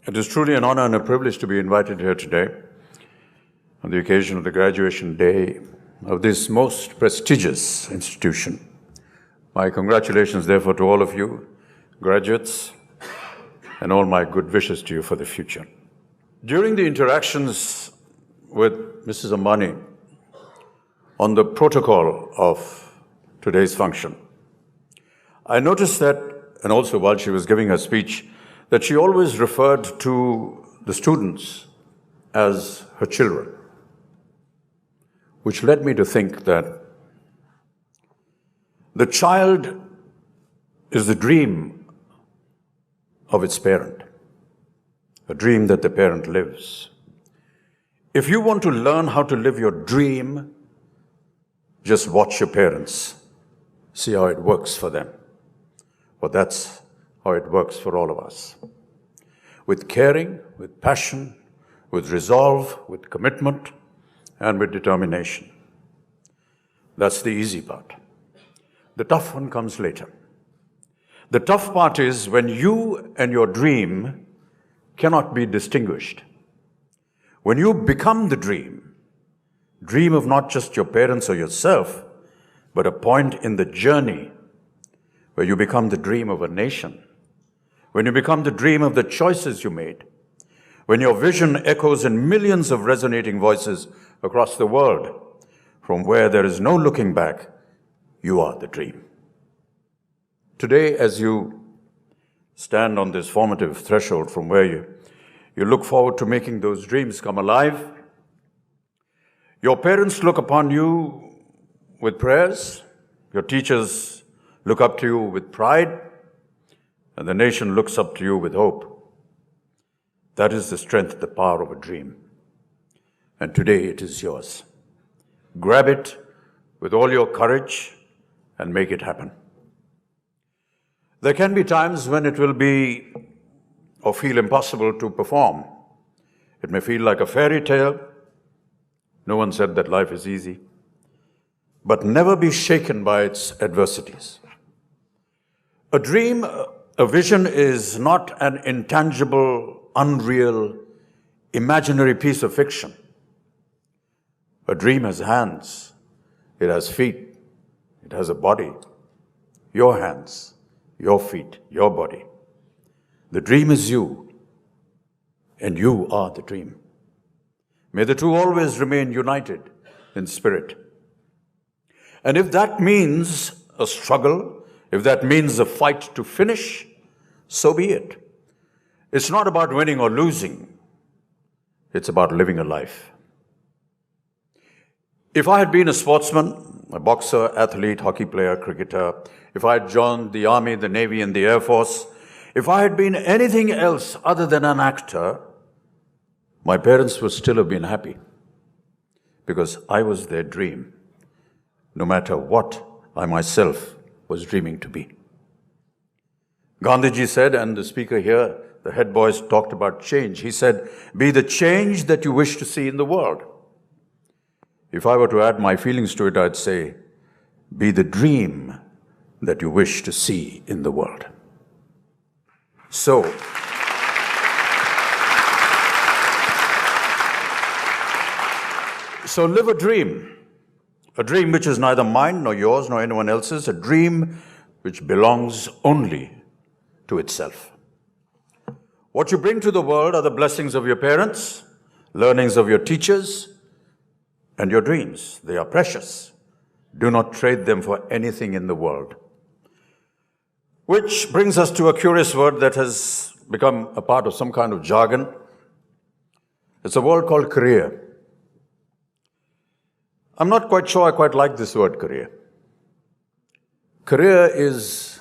It is truly an honor and a privilege to be invited here today on the occasion of the graduation day of this most prestigious institution. My congratulations, therefore, to all of you, graduates, and all my good wishes to you for the future. During the interactions with Mrs. Ambani on the protocol of today's function, I noticed that, and also while she was giving her speech, that she always referred to the students as her children, which led me to think that the child is the dream of its parent, a dream that the parent lives. If you want to learn how to live your dream, just watch your parents, see how it works for them. Well, that's how it works for all of us. With caring, with passion, with resolve, with commitment, and with determination. That's the easy part. The tough one comes later. The tough part is when you and your dream cannot be distinguished. When you become the dream of not just your parents or yourself, but a point in the journey where you become the dream of a nation, when you become the dream of the choices you made, when your vision echoes in millions of resonating voices across the world, from where there is no looking back, you are the dream. Today, as you stand on this formative threshold from where you look forward to making those dreams come alive, your parents look upon you with prayers, your teachers look up to you with pride, and the nation looks up to you with hope. That is the strength, the power of a dream. And today it is yours. Grab it with all your courage and make it happen. There can be times when it will be or feel impossible to perform. It may feel like a fairy tale. No one said that life is easy. But never be shaken by its adversities. A dream, a vision is not an intangible, unreal, imaginary piece of fiction. A dream has hands, it has feet, it has a body. Your hands, your feet, your body. The dream is you, and you are the dream. May the two always remain united in spirit. And if that means a struggle, if that means a fight to finish, so be it. It's not about winning or losing. It's about living a life. If I had been a sportsman, a boxer, athlete, hockey player, cricketer, if I had joined the army, the navy, and the air force, if I had been anything else other than an actor, my parents would still have been happy because I was their dream, no matter what I myself was dreaming to be. Gandhiji said, and the speaker here, the head boys talked about change. He said, be the change that you wish to see in the world. If I were to add my feelings to it, I'd say, be the dream that you wish to see in the world. So, live a dream which is neither mine nor yours nor anyone else's, a dream which belongs only to itself. What you bring to the world are the blessings of your parents, learnings of your teachers, and your dreams. They are precious. Do not trade them for anything in the world. Which brings us to a curious word that has become a part of some kind of jargon. It's a word called career. I'm not quite sure I quite like this word, career. Career is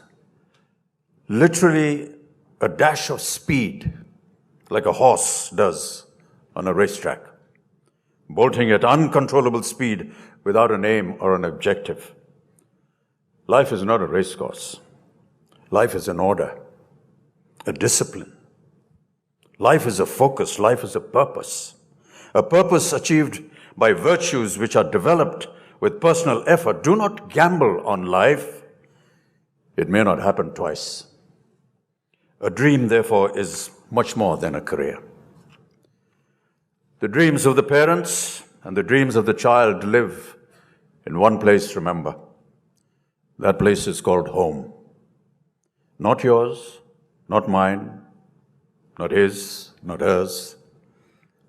literally a dash of speed, like a horse does on a racetrack, bolting at uncontrollable speed without an aim or an objective. Life is not a race course. Life is an order, a discipline. Life is a focus. Life is a purpose achieved by virtues which are developed with personal effort. Do not gamble on life. It may not happen twice. A dream, therefore, is much more than a career. The dreams of the parents and the dreams of the child live in one place, remember. That place is called home. Not yours, not mine, not his, not hers.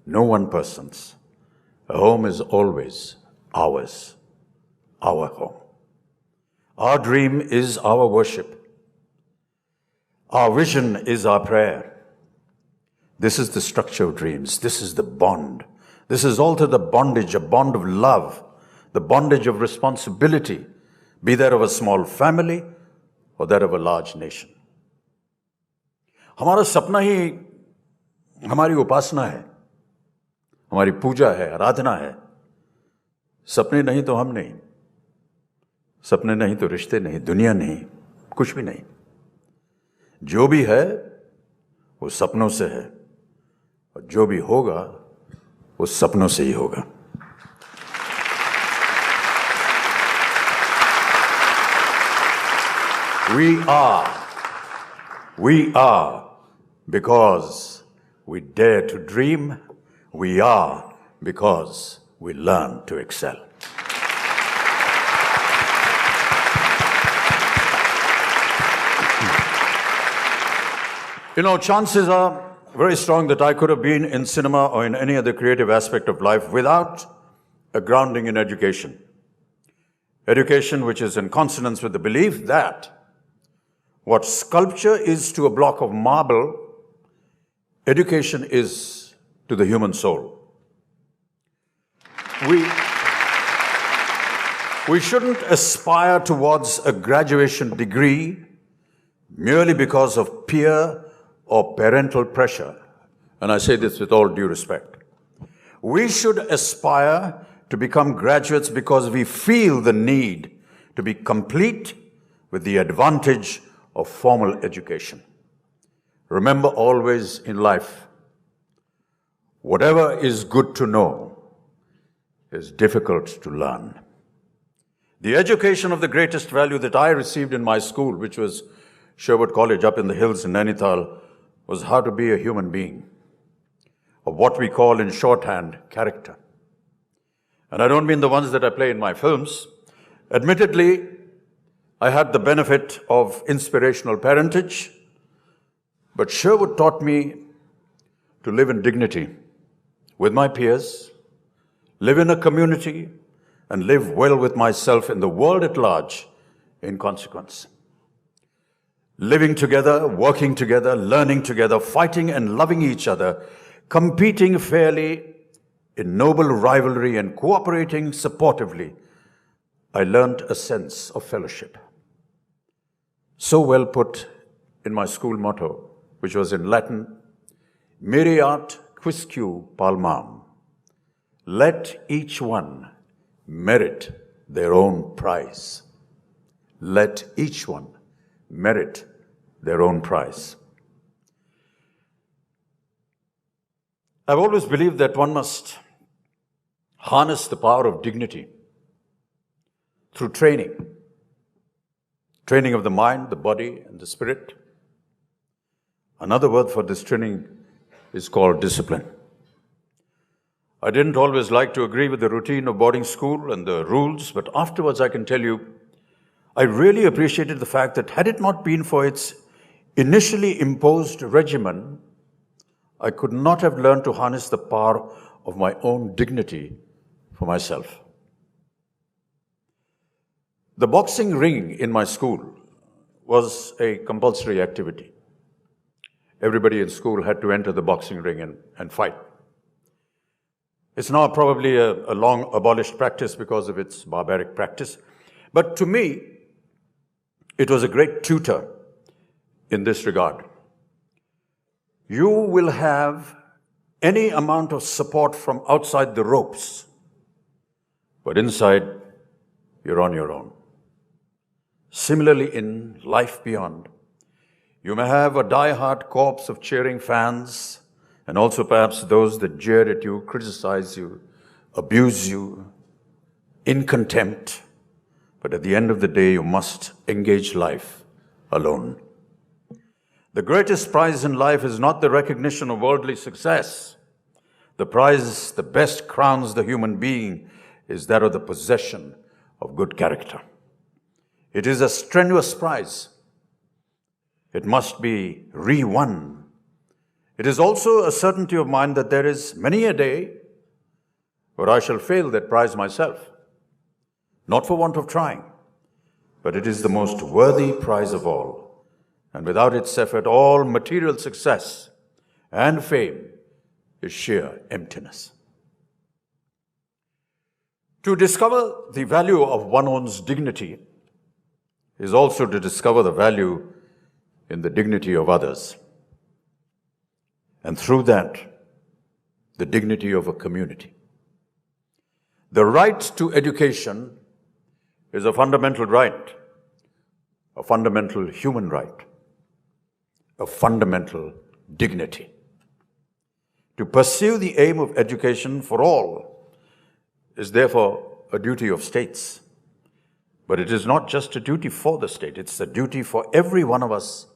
No one person's. A home is always ours, our home. Our dream is our worship. Our vision is our prayer. This is the structure of dreams. This is the bond. This is also the bondage, a bond of love, the bondage of responsibility, be that of a small family or that of a large nation. हमारा सपना ही हमारी उपासना है, हमारी पूजा है, आराधना है. सपने नहीं तो हम नहीं, सपने नहीं तो रिश्ते नहीं, दुनिया नहीं, कुछ भी नहीं. जो भी है वो सपनों से है और जो भी होगा वो सपनों से ही होगा. We are because we dare to dream. We are because we learn to excel. You know, chances are very strong that I could have been in cinema or in any other creative aspect of life without a grounding in education. Education which is in consonance with the belief that what sculpture is to a block of marble, education is to the human soul. We shouldn't aspire towards a graduation degree merely because of peer or parental pressure. And I say this with all due respect. We should aspire to become graduates because we feel the need to be complete with the advantage of formal education. Remember always in life, whatever is good to know is difficult to learn. The education of the greatest value that I received in my school, which was Sherwood College up in the hills in Nainital, was how to be a human being, of what we call in shorthand, character. And I don't mean the ones that I play in my films. Admittedly, I had the benefit of inspirational parentage, but Sherwood taught me to live in dignity with my peers, live in a community, and live well with myself in the world at large in consequence. Living together, working together, learning together, fighting and loving each other, competing fairly in noble rivalry and cooperating supportively, I learned a sense of fellowship. So well put in my school motto, which was in Latin, Miriat quisque palmam. Let each one merit their own prize. Let each one merit their own prize. I've always believed that one must harness the power of dignity through training. Training of the mind, the body, and the spirit. Another word for this training is called discipline. I didn't always like to agree with the routine of boarding school and the rules, but afterwards I can tell you, I really appreciated the fact that had it not been for its initially imposed regimen, I could not have learned to harness the power of my own dignity for myself. The boxing ring in my school was a compulsory activity. Everybody in school had to enter the boxing ring and fight. It's now probably a long abolished practice because of its barbaric practice. But to me, it was a great tutor in this regard. You will have any amount of support from outside the ropes, but inside, you're on your own. Similarly, in life beyond, you may have a die-hard corps of cheering fans, and also perhaps those that jeer at you, criticize you, abuse you, in contempt. But at the end of the day, you must engage life alone. The greatest prize in life is not the recognition of worldly success. The prize that best crowns the human being is that of the possession of good character. It is a strenuous prize. It must be re-won. It is also a certainty of mind that there is many a day where I shall fail that prize myself, not for want of trying, but it is the most worthy prize of all. And without its effort, all material success and fame is sheer emptiness. To discover the value of one's own dignity is also to discover the value in the dignity of others. And through that, the dignity of a community. The right to education is a fundamental right, a fundamental human right, a fundamental dignity. To pursue the aim of education for all is therefore a duty of states. But it is not just a duty for the state, it's a duty for every one of us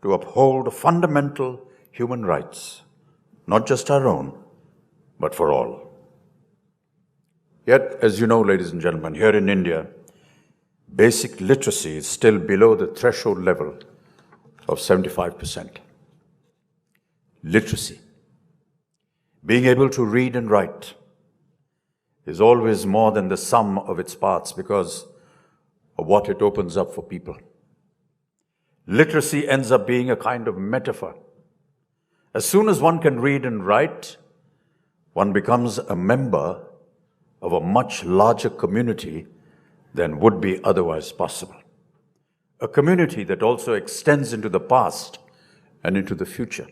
to uphold fundamental human rights, not just our own, but for all. Yet, as you know, ladies and gentlemen, here in India, basic literacy is still below the threshold level of 75%. Literacy, being able to read and write, is always more than the sum of its parts because of what it opens up for people. Literacy ends up being a kind of metaphor. As soon as one can read and write, one becomes a member of a much larger community than would be otherwise possible. A community that also extends into the past and into the future.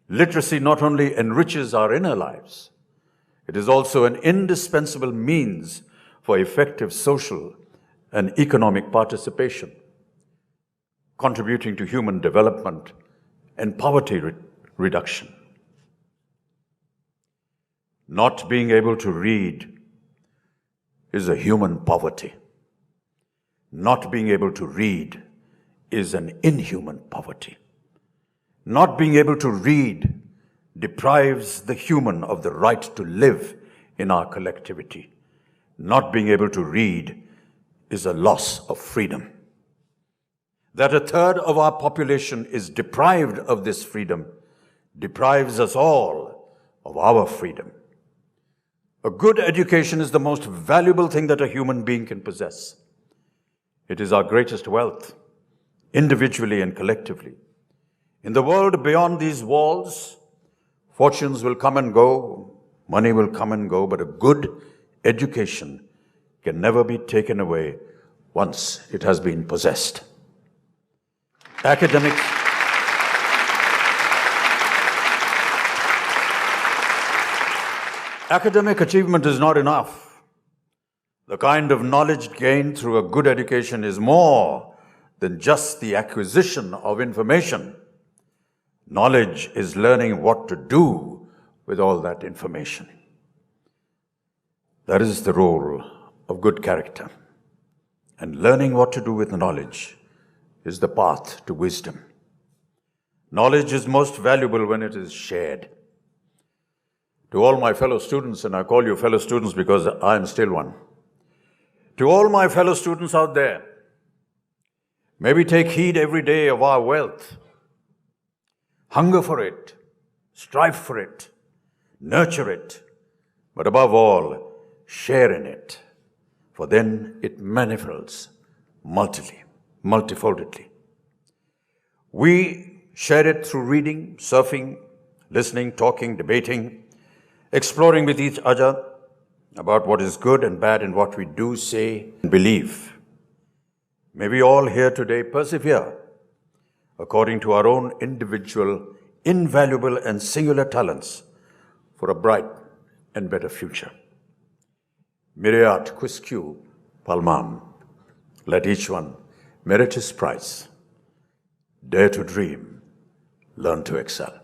Literacy not only enriches our inner lives, it is also an indispensable means for effective social and economic participation, contributing to human development and poverty reduction. Not being able to read is a human poverty. Not being able to read is an inhuman poverty. Not being able to read deprives the human of the right to live in our collectivity. Not being able to read is a loss of freedom. That a third of our population is deprived of this freedom deprives us all of our freedom. A good education is the most valuable thing that a human being can possess. It is our greatest wealth, individually and collectively. In the world beyond these walls, fortunes will come and go, money will come and go, but a good education can never be taken away once it has been possessed. Academic achievement is not enough. The kind of knowledge gained through a good education is more than just the acquisition of information. Knowledge is learning what to do with all that information. That is the role of good character. And learning what to do with knowledge is the path to wisdom. Knowledge is most valuable when it is shared. To all my fellow students, and I call you fellow students because I am still one. To all my fellow students out there, may we take heed every day of our wealth. Hunger for it, strive for it, nurture it, but above all, share in it, for then it manifolds multifoldedly. We share it through reading, surfing, listening, talking, debating, exploring with each other about what is good and bad in what we do, say, and believe. May we all here today persevere according to our own individual, invaluable and singular talents for a bright and better future. Mireat quisque palmam, let each one merit his prize. Dare to dream, learn to excel.